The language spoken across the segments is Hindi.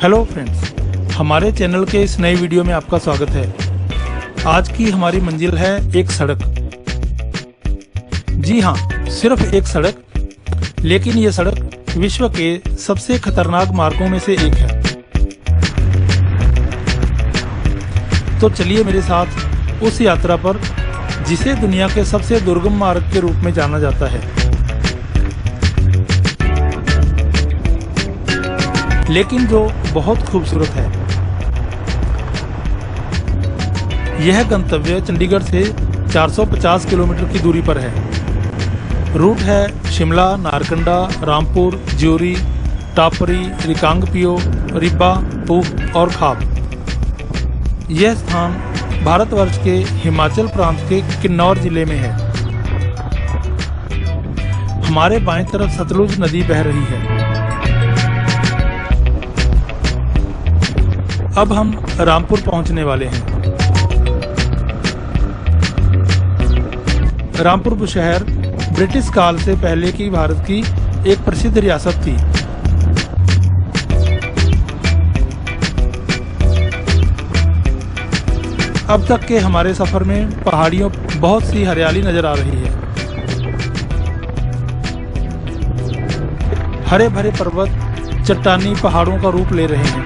हेलो फ्रेंड्स, हमारे चैनल के इस नए वीडियो में आपका स्वागत है। आज की हमारी मंजिल है एक सड़क। जी हाँ, सिर्फ एक सड़क, लेकिन ये सड़क विश्व के सबसे खतरनाक मार्गों में से एक है। तो चलिए मेरे साथ उस यात्रा पर जिसे दुनिया के सबसे दुर्गम मार्ग के रूप में जाना जाता है, लेकिन जो बहुत खूबसूरत है। यह गंतव्य चंडीगढ़ से 450 किलोमीटर की दूरी पर है। रूट है शिमला, नारकंडा, रामपुर, ज्योरी, टापरी, रिकांगपिओ, रिब्बा, पूह और खाप। यह स्थान भारतवर्ष के हिमाचल प्रांत के किन्नौर जिले में है। हमारे बाएं तरफ सतलुज नदी बह रही है। अब हम रामपुर पहुंचने वाले हैं। रामपुर शहर ब्रिटिश काल से पहले की भारत की एक प्रसिद्ध रियासत थी। अब तक के हमारे सफर में पहाड़ियों बहुत सी हरियाली नजर आ रही है। हरे भरे पर्वत चट्टानी पहाड़ों का रूप ले रहे हैं।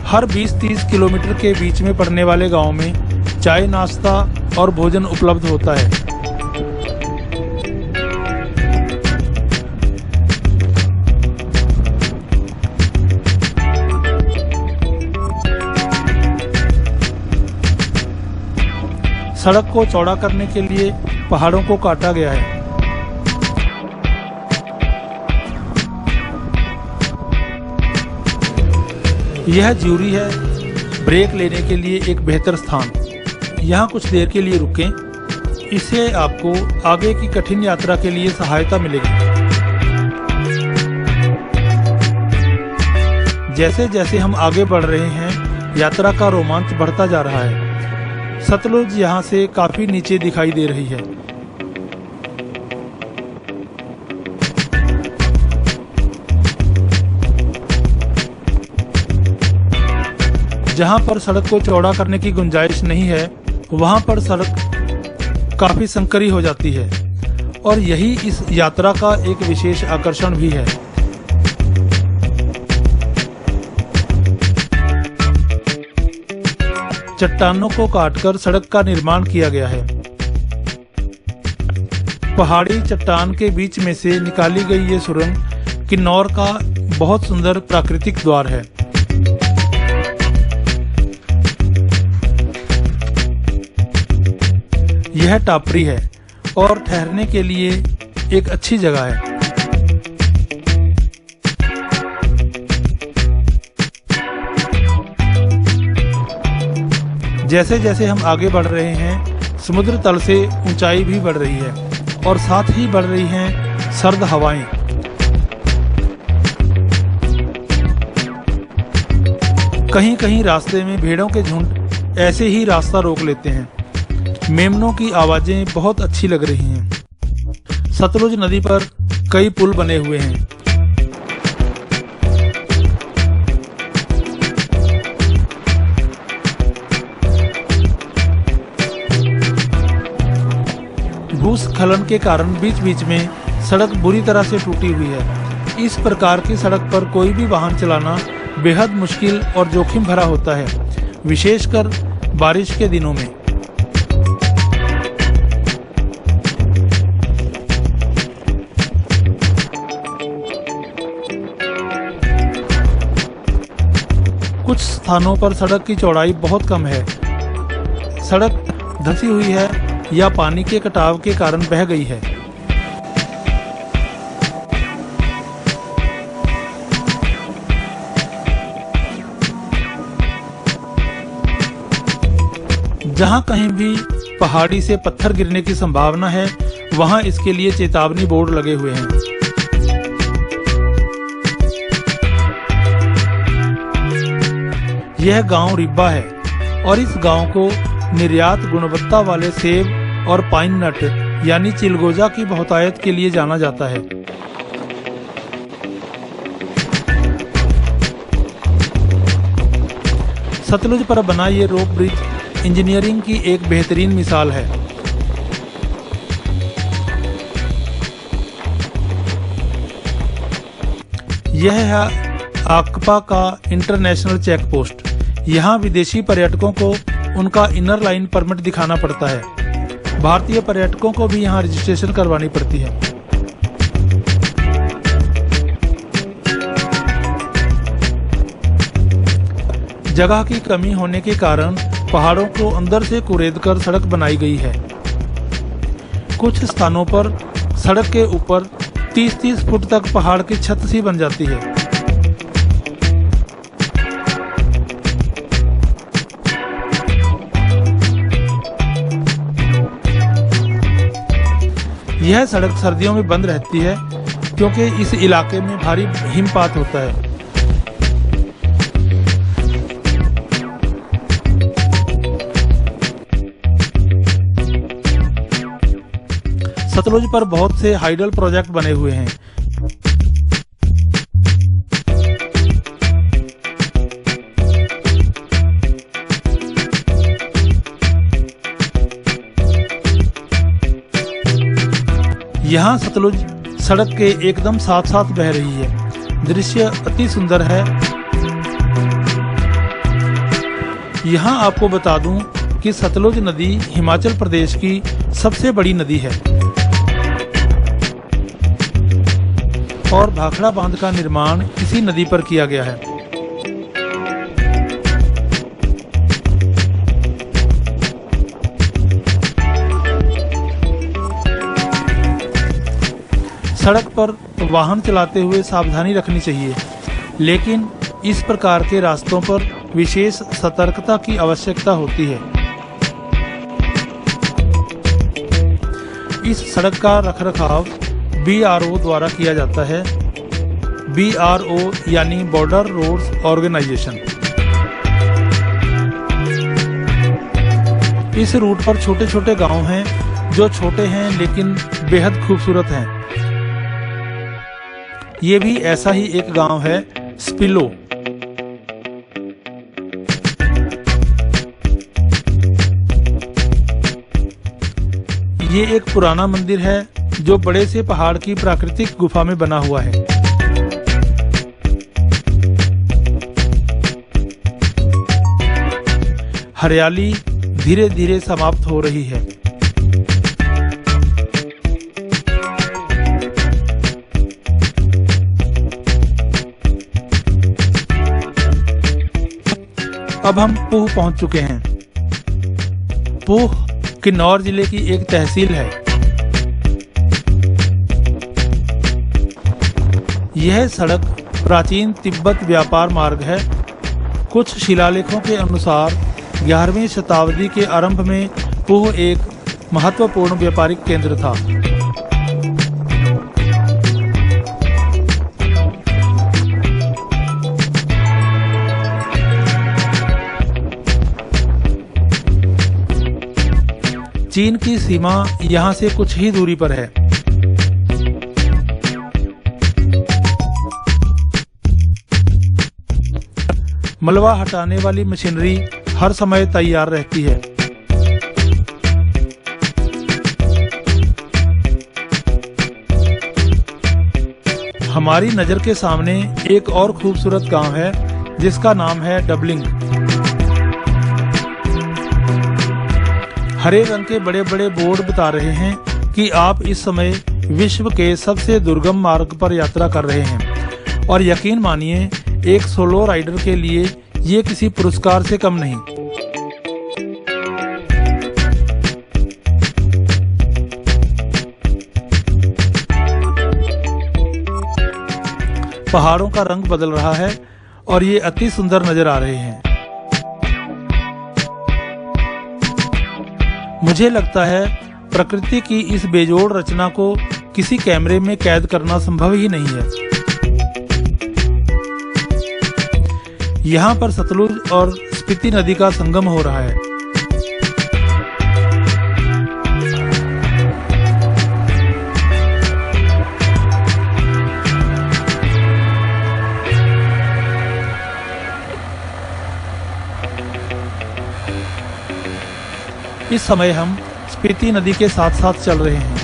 हर 20-30 किलोमीटर के बीच में पड़ने वाले गांव में चाय, नाश्ता और भोजन उपलब्ध होता है। सड़क को चौड़ा करने के लिए पहाड़ों को काटा गया है। यह ज्यूरी है, ब्रेक लेने के लिए एक बेहतर स्थान। यहाँ कुछ देर के लिए रुकें, इससे आपको आगे की कठिन यात्रा के लिए सहायता मिलेगी। जैसे जैसे हम आगे बढ़ रहे हैं, यात्रा का रोमांच बढ़ता जा रहा है। सतलुज यहाँ से काफी नीचे दिखाई दे रही है। जहाँ पर सड़क को चौड़ा करने की गुंजाइश नहीं है, वहाँ पर सड़क काफी संकरी हो जाती है, और यही इस यात्रा का एक विशेष आकर्षण भी है। चट्टानों को काटकर सड़क का निर्माण किया गया है। पहाड़ी चट्टान के बीच में से निकाली गई ये सुरंग किन्नौर का बहुत सुंदर प्राकृतिक द्वार है। यह टापरी है और ठहरने के लिए एक अच्छी जगह है। जैसे जैसे हम आगे बढ़ रहे हैं, समुद्र तल से ऊंचाई भी बढ़ रही है और साथ ही बढ़ रही हैं सर्द हवाएं। कहीं कहीं रास्ते में भेड़ों के झुंड ऐसे ही रास्ता रोक लेते हैं। मेमनों की आवाजें बहुत अच्छी लग रही हैं। सतलुज नदी पर कई पुल बने हुए हैं। भूस्खलन के कारण बीच बीच में सड़क बुरी तरह से टूटी हुई है। इस प्रकार की सड़क पर कोई भी वाहन चलाना बेहद मुश्किल और जोखिम भरा होता है, विशेषकर बारिश के दिनों में। कुछ स्थानों पर सड़क की चौड़ाई बहुत कम है। सड़क धंसी हुई है या पानी के कटाव के कारण बह गई है। जहां कहीं भी पहाड़ी से पत्थर गिरने की संभावना है, वहां इसके लिए चेतावनी बोर्ड लगे हुए हैं। यह गांव रिब्बा है और इस गांव को निर्यात गुणवत्ता वाले सेब और पाइन नट यानी चिलगोजा की बहुतायत के लिए जाना जाता है। सतलुज पर बना ये रोप ब्रिज इंजीनियरिंग की एक बेहतरीन मिसाल है। यह है आकपा का इंटरनेशनल चेक पोस्ट। यहाँ विदेशी पर्यटकों को उनका इनर लाइन परमिट दिखाना पड़ता है। भारतीय पर्यटकों को भी यहाँ रजिस्ट्रेशन करवानी पड़ती है। जगह की कमी होने के कारण पहाड़ों को अंदर से कुरेदकर सड़क बनाई गई है। कुछ स्थानों पर सड़क के ऊपर 30-30 फुट तक पहाड़ की छत सी बन जाती है। यह सड़क सर्दियों में बंद रहती है क्योंकि इस इलाके में भारी हिमपात होता है। सतलुज पर बहुत से हाइडल प्रोजेक्ट बने हुए हैं। यहाँ सतलुज सड़क के एकदम साथ साथ बह रही है। दृश्य अति सुंदर है। यहाँ आपको बता दूं कि सतलुज नदी हिमाचल प्रदेश की सबसे बड़ी नदी है और भाखड़ा बांध का निर्माण इसी नदी पर किया गया है। सड़क पर वाहन चलाते हुए सावधानी रखनी चाहिए, लेकिन इस प्रकार के रास्तों पर विशेष सतर्कता की आवश्यकता होती है। इस सड़क का रखरखाव BRO द्वारा किया जाता है। BRO यानी बॉर्डर रोड्स ऑर्गेनाइजेशन। इस रूट पर छोटे छोटे गांव हैं जो छोटे हैं लेकिन बेहद खूबसूरत हैं। ये भी ऐसा ही एक गांव है, स्पिलो। ये एक पुराना मंदिर है जो बड़े से पहाड़ की प्राकृतिक गुफा में बना हुआ है। हरियाली धीरे धीरे समाप्त हो रही है। अब हम पूह पहुंच चुके हैं। पूह किन्नौर जिले की एक तहसील है। यह सड़क प्राचीन तिब्बत व्यापार मार्ग है। कुछ शिलालेखों के अनुसार 11वीं शताब्दी के आरंभ में पूह एक महत्वपूर्ण व्यापारिक केंद्र था। चीन की सीमा यहाँ से कुछ ही दूरी पर है। मलबा हटाने वाली मशीनरी हर समय तैयार रहती है। हमारी नजर के सामने एक और खूबसूरत गांव है जिसका नाम है डबलिंग। हरे रंग के बड़े बड़े बोर्ड बता रहे हैं कि आप इस समय विश्व के सबसे दुर्गम मार्ग पर यात्रा कर रहे हैं, और यकीन मानिए एक सोलो राइडर के लिए ये किसी पुरस्कार से कम नहीं। पहाड़ों का रंग बदल रहा है और ये अति सुंदर नजर आ रहे हैं। मुझे लगता है प्रकृति की इस बेजोड़ रचना को किसी कैमरे में कैद करना संभव ही नहीं है। यहाँ पर सतलुज और स्पीति नदी का संगम हो रहा है। इस समय हम स्पीति नदी के साथ साथ चल रहे हैं।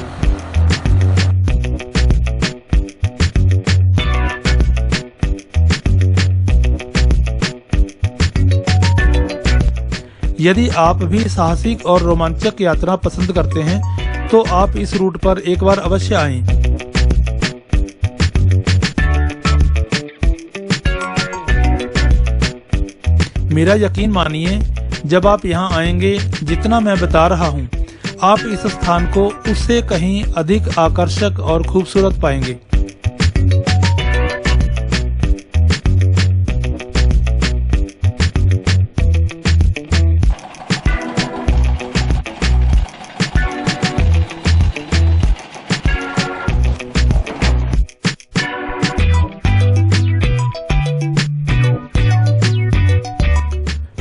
यदि आप भी साहसिक और रोमांचक यात्रा पसंद करते हैं तो आप इस रूट पर एक बार अवश्य आएं। मेरा यकीन मानिए, जब आप यहाँ आएंगे, जितना मैं बता रहा हूँ, आप इस स्थान को उससे कहीं अधिक आकर्षक और खूबसूरत पाएंगे।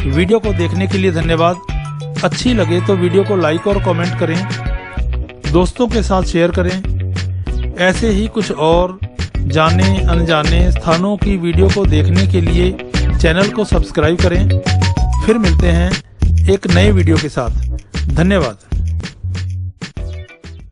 वीडियो को देखने के लिए धन्यवाद। अच्छी लगे तो वीडियो को लाइक और कमेंट करें, दोस्तों के साथ शेयर करें। ऐसे ही कुछ और जाने अनजाने स्थानों की वीडियो को देखने के लिए चैनल को सब्सक्राइब करें। फिर मिलते हैं एक नए वीडियो के साथ। धन्यवाद।